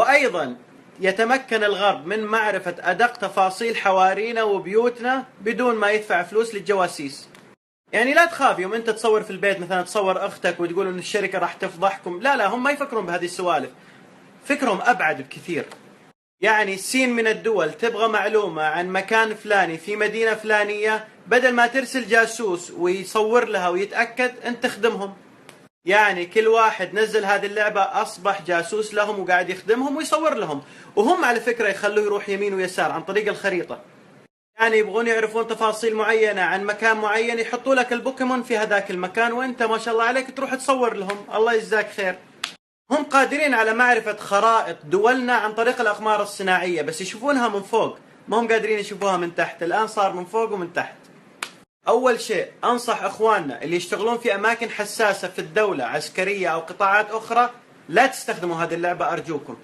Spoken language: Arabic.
وأيضا يتمكن الغرب من معرفة أدق تفاصيل حوارينا وبيوتنا بدون ما يدفع فلوس للجواسيس. يعني لا تخاف يوم أنت تصور في البيت مثلا تصور أختك وتقول إن الشركة راح تفضحكم، لا هم ما يفكرون بهذه السوالف، فكرهم أبعد بكثير. يعني سين من الدول تبغى معلومة عن مكان فلاني في مدينة فلانية، بدل ما ترسل جاسوس ويصور لها ويتأكد، أنت تخدمهم. يعني كل واحد نزل هذه اللعبة أصبح جاسوس لهم وقاعد يخدمهم ويصور لهم، وهم على فكرة يخلوه يروح يمين ويسار عن طريق الخريطة. يعني يبغون يعرفون تفاصيل معينة عن مكان معين، يحطوا لك البوكيمون في هذاك المكان، وانت ما شاء الله عليك تروح تصور لهم، الله يجزاك خير. هم قادرين على معرفة خرائط دولنا عن طريق الأقمار الصناعية، بس يشوفونها من فوق، ما هم قادرين يشوفوها من تحت. الآن صار من فوق ومن تحت. أول شيء أنصح أخواننا اللي يشتغلون في أماكن حساسة في الدولة، عسكرية أو قطاعات أخرى، لا تستخدموا هذه اللعبة أرجوكم.